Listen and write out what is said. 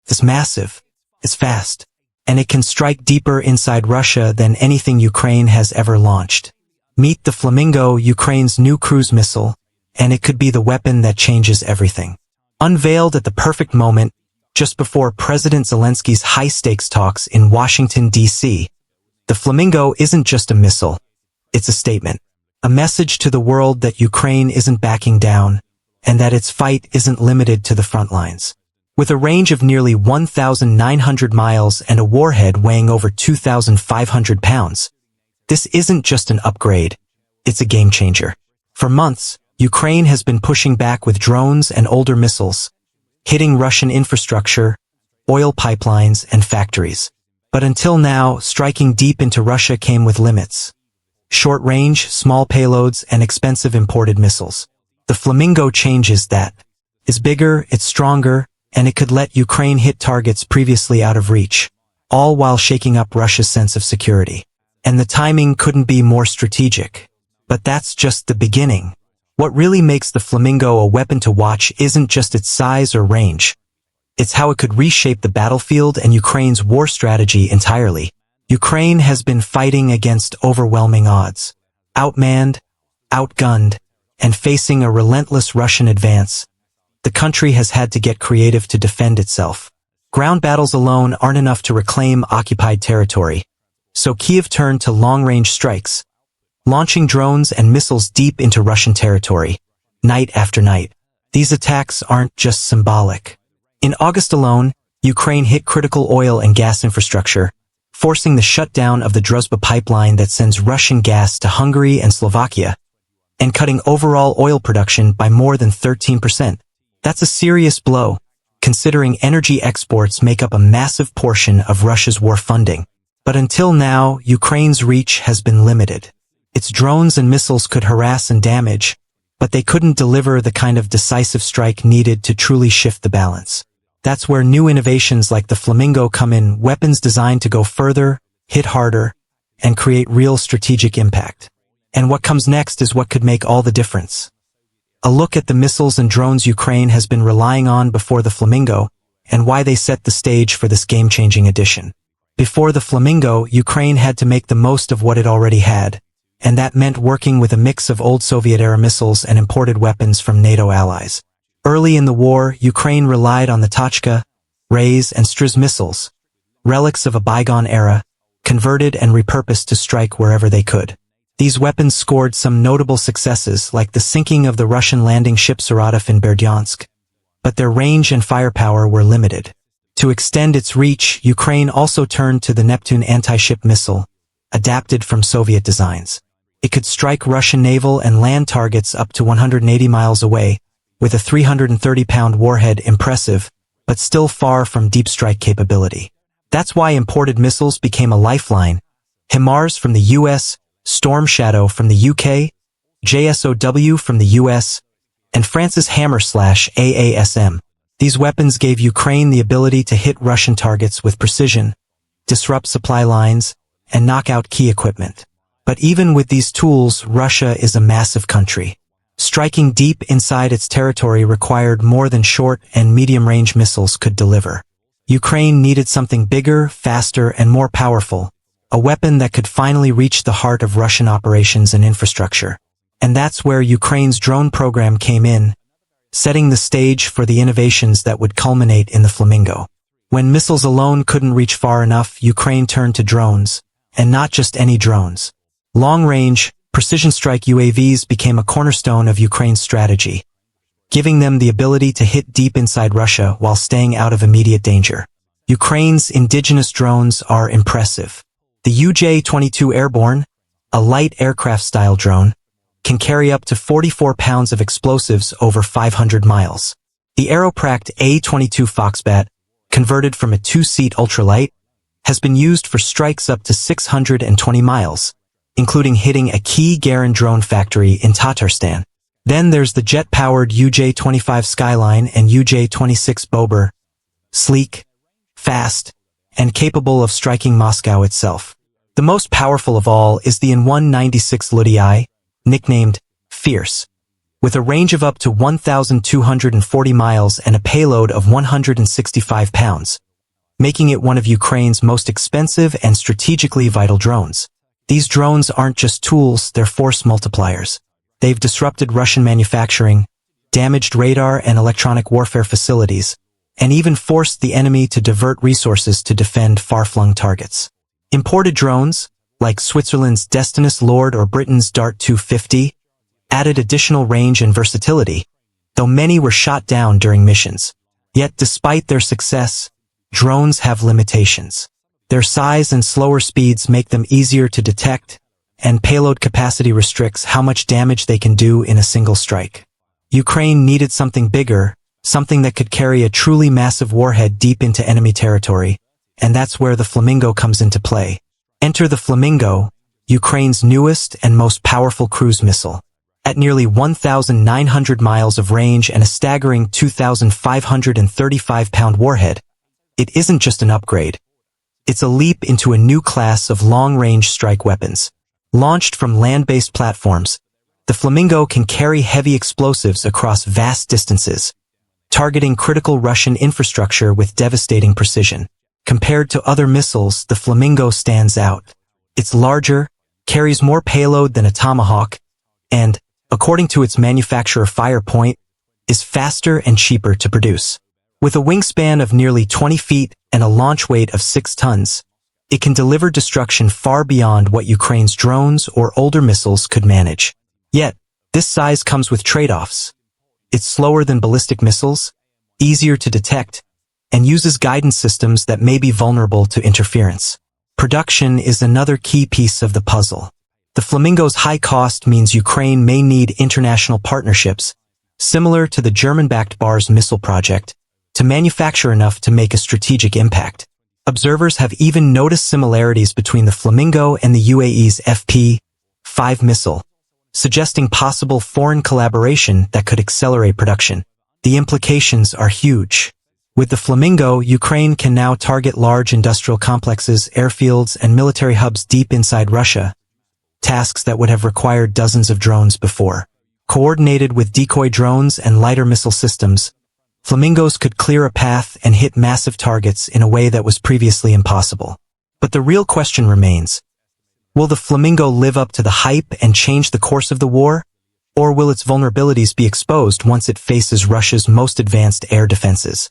is massive, it's fast, and it can strike deeper inside Russia than anything Ukraine has ever launched. Meet the Flamingo, Ukraine's new cruise missile, and it could be the weapon that changes everything. Unveiled at the perfect moment, just before President Zelensky's high-stakes talks in Washington, D.C., the Flamingo isn't just a missile, it's a statement. A message to the world that Ukraine isn't backing down, and that its fight isn't limited to the front lines. With a range of nearly 1,900 miles and a warhead weighing over 2,500 pounds, this isn't just an upgrade, it's a game changer. For months, Ukraine has been pushing back with drones and older missiles, hitting Russian infrastructure, oil pipelines, and factories. But until now, striking deep into Russia came with limits. Short-range, small payloads, and expensive imported missiles. The Flamingo changes that. It's bigger, it's stronger, and it could let Ukraine hit targets previously out of reach, all while shaking up Russia's sense of security. And the timing couldn't be more strategic. But that's just the beginning. What really makes the Flamingo a weapon to watch isn't just its size or range. It's how it could reshape the battlefield and Ukraine's war strategy entirely. Ukraine has been fighting against overwhelming odds. Outmanned, outgunned, and facing a relentless Russian advance, the country has had to get creative to defend itself. Ground battles alone aren't enough to reclaim occupied territory, so Kyiv turned to long-range strikes, launching drones and missiles deep into Russian territory, night after night. These attacks aren't just symbolic. In August alone, Ukraine hit critical oil and gas infrastructure, forcing the shutdown of the Druzhba pipeline that sends Russian gas to Hungary and Slovakia, and cutting overall oil production by more than 13%. That's a serious blow, considering energy exports make up a massive portion of Russia's war funding. But until now, Ukraine's reach has been limited. Its drones and missiles could harass and damage, but they couldn't deliver the kind of decisive strike needed to truly shift the balance. That's where new innovations like the Flamingo come in, weapons designed to go further, hit harder, and create real strategic impact. And what comes next is what could make all the difference. A look at the missiles and drones Ukraine has been relying on before the Flamingo, and why they set the stage for this game-changing addition. Before the Flamingo, Ukraine had to make the most of what it already had, and that meant working with a mix of old Soviet-era missiles and imported weapons from NATO allies. Early in the war, Ukraine relied on the Tochka, Rays, and Stryz missiles, relics of a bygone era, converted and repurposed to strike wherever they could. These weapons scored some notable successes, like the sinking of the Russian landing ship Saratov in Berdyansk, but their range and firepower were limited. To extend its reach, Ukraine also turned to the Neptune anti-ship missile, adapted from Soviet designs. It could strike Russian naval and land targets up to 180 miles away, with a 330-pound warhead. Impressive, but still far from deep strike capability. That's why imported missiles became a lifeline. HIMARS from the US, Storm Shadow from the UK, JSOW from the US, and France's Hammer/AASM. These weapons gave Ukraine the ability to hit Russian targets with precision, disrupt supply lines, and knock out key equipment. But even with these tools, Russia is a massive country. Striking deep inside its territory required more than short and medium-range missiles could deliver. Ukraine needed something bigger, faster, and more powerful, a weapon that could finally reach the heart of Russian operations and infrastructure. And that's where Ukraine's drone program came in, setting the stage for the innovations that would culminate in the Flamingo. When missiles alone couldn't reach far enough, Ukraine turned to drones, and not just any drones. Long-range, precision strike UAVs became a cornerstone of Ukraine's strategy, giving them the ability to hit deep inside Russia while staying out of immediate danger. Ukraine's indigenous drones are impressive. The UJ-22 Airborne, a light aircraft-style drone, can carry up to 44 pounds of explosives over 500 miles. The Aeropract A-22 Foxbat, converted from a two-seat ultralight, has been used for strikes up to 620 miles, including hitting a key Garin drone factory in Tatarstan. Then there's the jet-powered UJ-25 Skyline and UJ-26 Bober, sleek, fast, and capable of striking Moscow itself. The most powerful of all is the An-196 Ludiai, nicknamed Fierce, With a range of up to 1,240 miles and a payload of 165 pounds, making it one of Ukraine's most expensive and strategically vital drones. These drones aren't just tools, they're force multipliers. They've disrupted Russian manufacturing, damaged radar and electronic warfare facilities, and even forced the enemy to divert resources to defend far-flung targets. Imported drones, like Switzerland's Destinus Lord or Britain's Dart 250, added additional range and versatility, though many were shot down during missions. Yet despite their success, drones have limitations. Their size and slower speeds make them easier to detect, and payload capacity restricts how much damage they can do in a single strike. Ukraine needed something bigger, something that could carry a truly massive warhead deep into enemy territory, and that's where the Flamingo comes into play. Enter the Flamingo, Ukraine's newest and most powerful cruise missile. At nearly 1,900 miles of range and a staggering 2,535-pound warhead, it isn't just an upgrade. It's a leap into a new class of long-range strike weapons. Launched from land-based platforms, the Flamingo can carry heavy explosives across vast distances, targeting critical Russian infrastructure with devastating precision. Compared to other missiles, the Flamingo stands out. It's larger, carries more payload than a Tomahawk, and, according to its manufacturer Firepoint, is faster and cheaper to produce. With a wingspan of nearly 20 feet and a launch weight of 6 tons, it can deliver destruction far beyond what Ukraine's drones or older missiles could manage. Yet, this size comes with trade-offs. It's slower than ballistic missiles, easier to detect, and uses guidance systems that may be vulnerable to interference. Production is another key piece of the puzzle. The Flamingo's high cost means Ukraine may need international partnerships, similar to the German-backed Bars missile project, to manufacture enough to make a strategic impact. Observers have even noticed similarities between the Flamingo and the UAE's FP-5 missile, suggesting possible foreign collaboration that could accelerate production. The implications are huge. With the Flamingo, Ukraine can now target large industrial complexes, airfields, and military hubs deep inside Russia, tasks that would have required dozens of drones before. Coordinated with decoy drones and lighter missile systems, Flamingos could clear a path and hit massive targets in a way that was previously impossible. But the real question remains, will the Flamingo live up to the hype and change the course of the war? Or will its vulnerabilities be exposed once it faces Russia's most advanced air defenses?